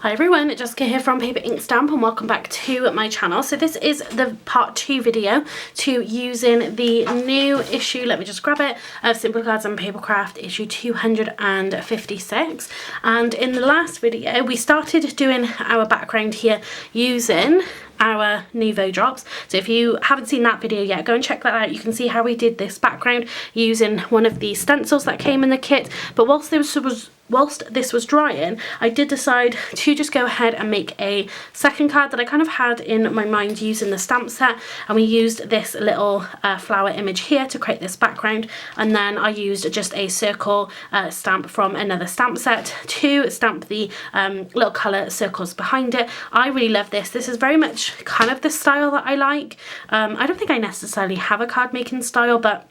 Hi everyone, Jessica here from Paper Ink Stamp and welcome back to my channel. So this is the part 2 video to using the new issue, let me just grab it, of Simple Cards and Papercraft issue 256. And in the last video we started doing our background here using our Nuvo drops. So if you haven't seen that video yet, go and check that out. You can see how we did this background using one of the stencils that came in the kit. But whilst this was drying, I did decide to just go ahead and make a second card that I kind of had in my mind using the stamp set, and we used this little flower image here to create this background, and then I used just a circle stamp from another stamp set to stamp the little colour circles behind it. I really love this. This is very much kind of the style that I like. I don't think I necessarily have a card making style, but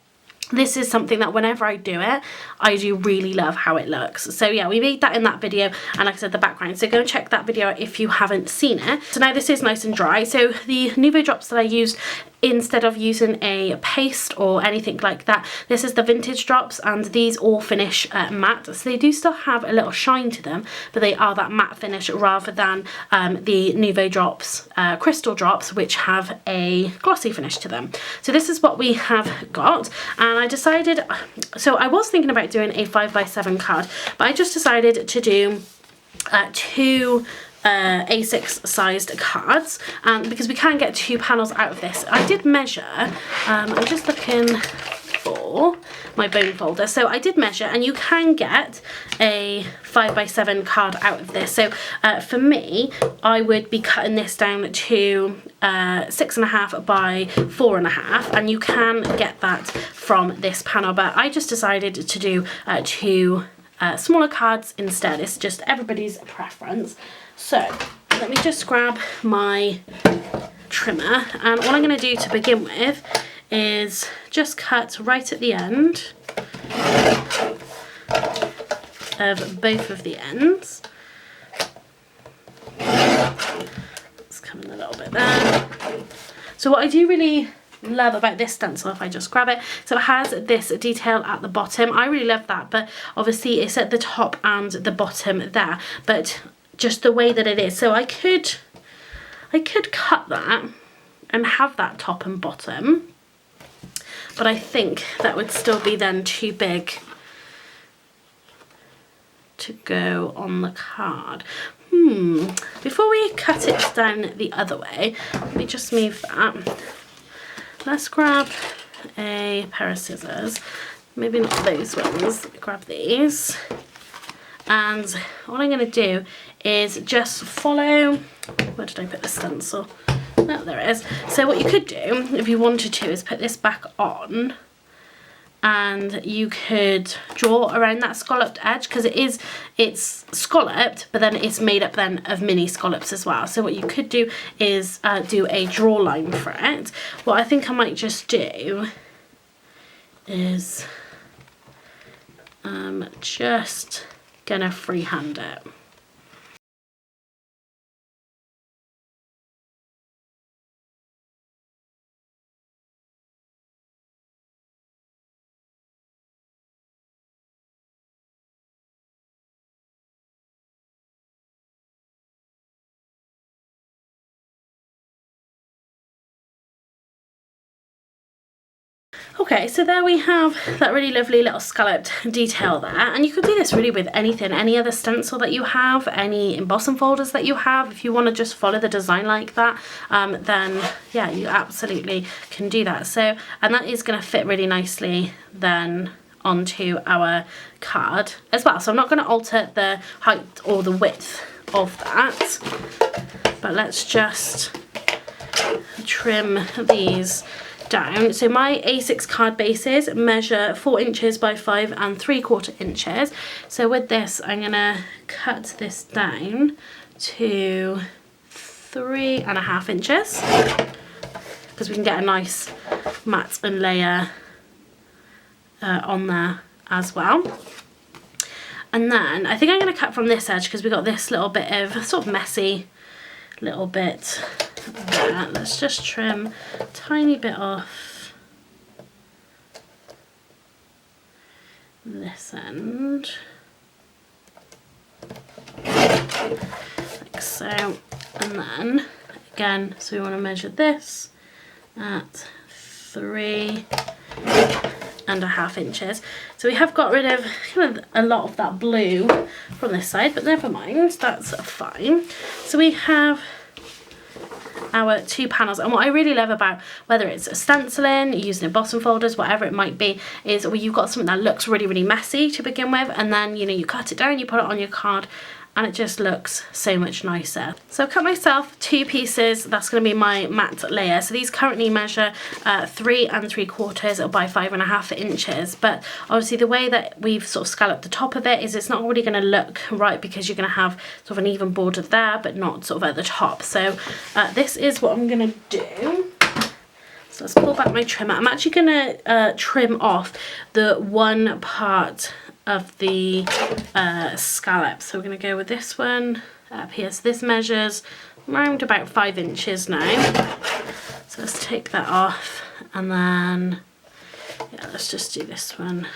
this is something that whenever I do it, I do really love how it looks. So yeah, we made that in that video, and like I said, the background. So go and check that video out if you haven't seen it. So now this is nice and dry. So the Nuvo drops that I used, instead of using a paste or anything like that, this is the vintage drops, and these all finish matte. So they do still have a little shine to them, but they are that matte finish rather than the Nuvo drops, crystal drops, which have a glossy finish to them. So this is what we have got, and I decided, so I was thinking about doing a 5x7 card, but I just decided to do two A6 sized cards, because we can get 2 panels out of this. I did measure, I'm just looking for my bone folder, so I did measure, and you can get a 5x7 card out of this. So for me, I would be cutting this down to 6.5 by 4.5, and you can get that from this panel, but I just decided to do 2 smaller cards instead. It's just everybody's preference. So let me just grab my trimmer, and what I'm going to do to begin with is just cut right at the end of both of the ends. Let's come in a little bit there. So what I do really love about this stencil, if I just grab it, so it has this detail at the bottom. I really love that, but obviously it's at the top and the bottom there, but just the way that it is. So I could cut that and have that top and bottom, but I think that would still be then too big to go on the card. Before we cut it down the other way, let me just move that. Let's grab a pair of scissors, maybe not those ones, grab these, and what I'm going to do is just follow, where did I put the stencil? Oh, there it is. So what you could do, if you wanted to, is put this back on, and you could draw around that scalloped edge, because it's scalloped, but then it's made up then of mini scallops as well. So what you could do is do a draw line for it. What I think I might just do is just gonna freehand it. Okay, so there we have that really lovely little scalloped detail there, and you could do this really with anything, any other stencil that you have, any embossing folders that you have. If you want to just follow the design like that, then yeah, you absolutely can do that. So, and that is going to fit really nicely then onto our card as well. So I'm not going to alter the height or the width of that, but let's just trim these down. So my A6 card bases measure 4 inches by 5 3/4 inches. So with this, I'm gonna cut this down to 3.5 inches, because we can get a nice matte and layer on there as well. And then I think I'm gonna cut from this edge, because we got this little bit of sort of messy little bit there. Let's just trim a tiny bit off this end. So, and then again, so we want to measure this at 3.5 inches. So we have got rid of kind of a lot of that blue from this side, but never mind, that's fine. So we have our 2 panels, and what I really love about whether it's stenciling, using embossing folders, whatever it might be, is where you've got something that looks really, really messy to begin with, and then, you know, you cut it down, you put it on your card, and it just looks so much nicer. So I've cut myself 2 pieces. That's going to be my matte layer. So these currently measure 3 3/4 by 5.5 inches. But obviously the way that we've sort of scalloped the top of it is it's not really going to look right, because you're going to have sort of an even border there, but not sort of at the top. So this is what I'm going to do. So let's pull back my trimmer. I'm actually going to trim off the one part of the scallop. So we're going to go with this one up here. So this measures around about 5 inches now. So let's take that off, and then yeah, let's just do this one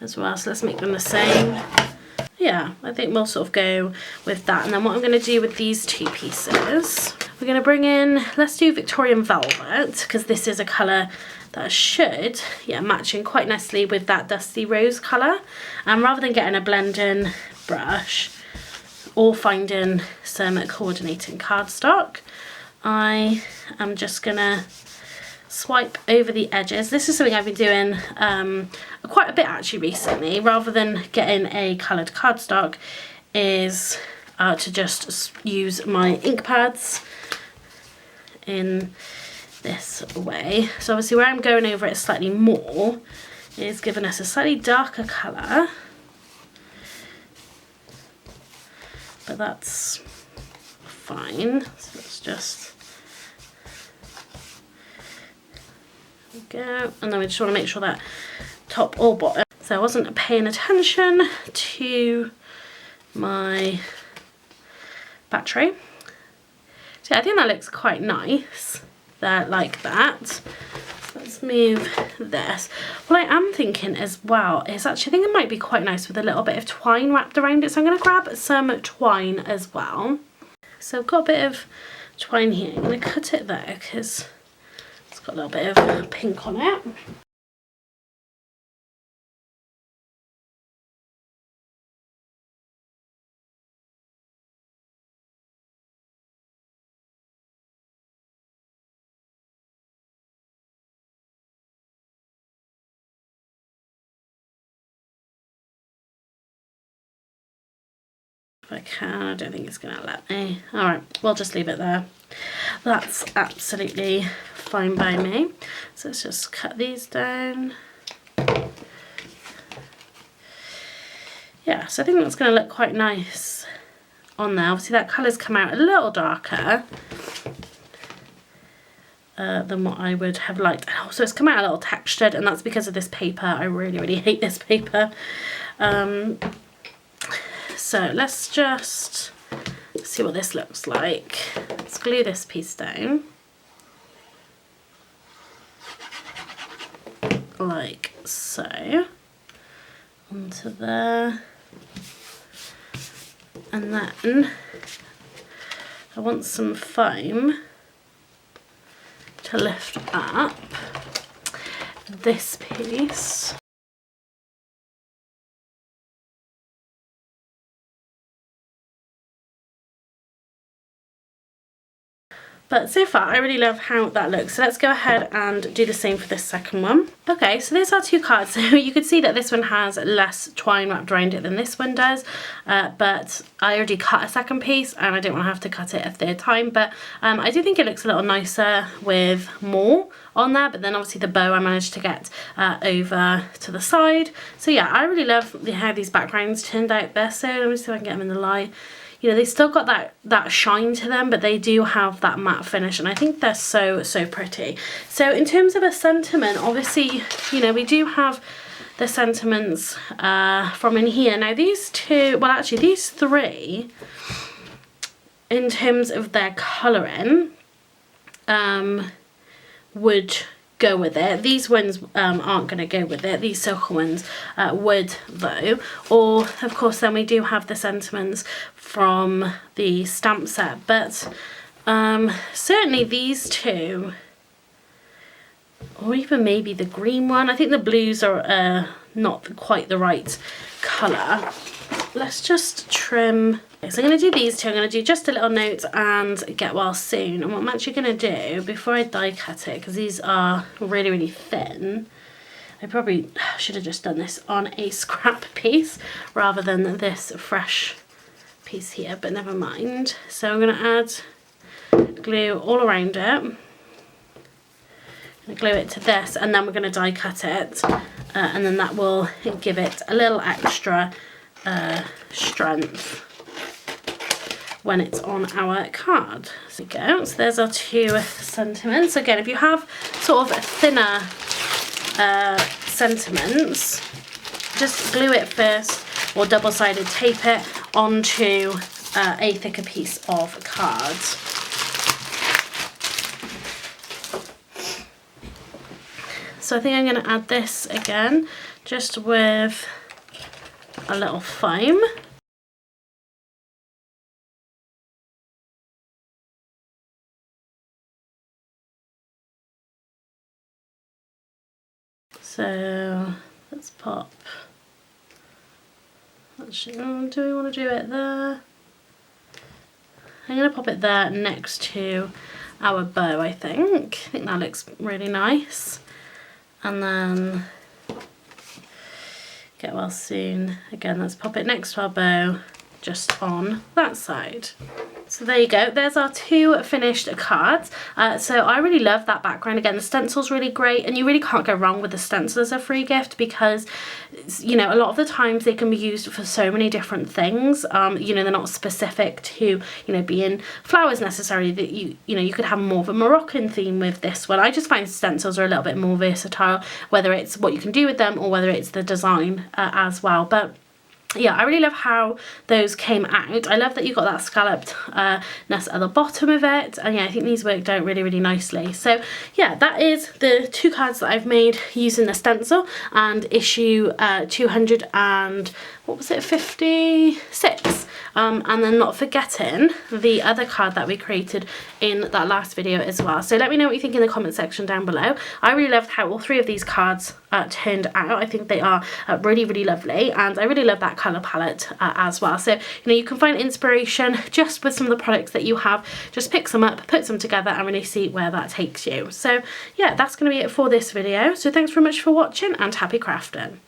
as well. So let's make them the same. Yeah, I think we'll sort of go with that. And then what I'm going to do with these 2 pieces, we're going to bring in, let's do Victorian Velvet, because this is a colour that should, yeah, match in quite nicely with that dusty rose colour. And rather than getting a blending brush or finding some coordinating cardstock, I am just gonna swipe over the edges. This is something I've been doing quite a bit actually recently, rather than getting a coloured cardstock, is to just use my ink pads in this way. So obviously where I'm going over it slightly more is giving us a slightly darker colour, but that's fine. So let's just go, and then we just want to make sure that top or bottom. So I wasn't paying attention to my battery. So yeah, I think that looks quite nice there, like that. So let's move this. What I am thinking as well is actually, I think it might be quite nice with a little bit of twine wrapped around it. So I'm going to grab some twine as well. So I've got a bit of twine here. I'm going to cut it there because it's got a little bit of pink on it. If I can, I don't think it's going to let me. Alright, we'll just leave it there. That's absolutely fine by me. So let's just cut these down. Yeah, so I think that's going to look quite nice on there. Obviously that colour's come out a little darker than what I would have liked. And also it's come out a little textured, and that's because of this paper. I really, really hate this paper. So let's just see what this looks like. Let's glue this piece down. Like so. Onto there. And then I want some foam to lift up this piece. But so far I really love how that looks. So let's go ahead and do the same for this second one. Okay, so there's our 2 cards. So you can see that this one has less twine wrapped around it than this one does. But I already cut a second piece and I don't want to have to cut it a third time. But I do think it looks a little nicer with more on there. But then obviously the bow I managed to get over to the side. So yeah, I really love how these backgrounds turned out there. So let me see if I can get them in the light. You know, they still got that shine to them, but they do have that matte finish, and I think they're so, so pretty. So in terms of a sentiment, obviously, you know, we do have the sentiments from in here. Now these 2, well actually these 3, in terms of their colouring, would go with it. These ones aren't going to go with it. These silk ones would though. Or of course then we do have the sentiments from the stamp set, but certainly these two, or even maybe the green one. I think the blues are not quite the right colour. Let's just trim. So I'm going to do these two. I'm going to do just a little note and get well soon. And what I'm actually going to do before I die cut it, because these are really, really thin, I probably should have just done this on a scrap piece rather than this fresh piece here, but never mind. So I'm going to add glue all around it. I'm going to glue it to this, and then we're going to die cut it, and then that will give it a little extra strength when it's on our card. So there we go. So there's our two sentiments. Again, if you have sort of thinner sentiments, just glue it first or double-sided tape it onto a thicker piece of card. So I think I'm going to add this again, just with a little foam. So let's pop, actually, do we want to do it there? I'm going to pop it there next to our bow, I think. I think that looks really nice. And then get well soon. Again, let's pop it next to our bow, just on that side. So there you go, there's our two finished cards. So I really love that background. Again, the stencil's really great, and you really can't go wrong with the stencil as a free gift, because, you know, a lot of the times they can be used for so many different things. You know, they're not specific to, you know, being flowers necessarily. That you know, you could have more of a Moroccan theme with this one. I just find stencils are a little bit more versatile, whether it's what you can do with them or whether it's the design as well. But yeah, I really love how those came out. I love that you got that scallopedness at the bottom of it, and yeah, I think these worked out really, really nicely. So yeah, that is the two cards that I've made using the stencil and issue 200 and what was it, 56. And then not forgetting the other card that we created in that last video as well. So let me know what you think in the comment section down below. I really loved how all three of these cards turned out. I think they are really, really lovely, and I really love that colour palette as well. So, you know, you can find inspiration just with some of the products that you have. Just pick some up, put some together, and really see where that takes you. So yeah, that's going to be it for this video. So thanks very much for watching, and happy crafting.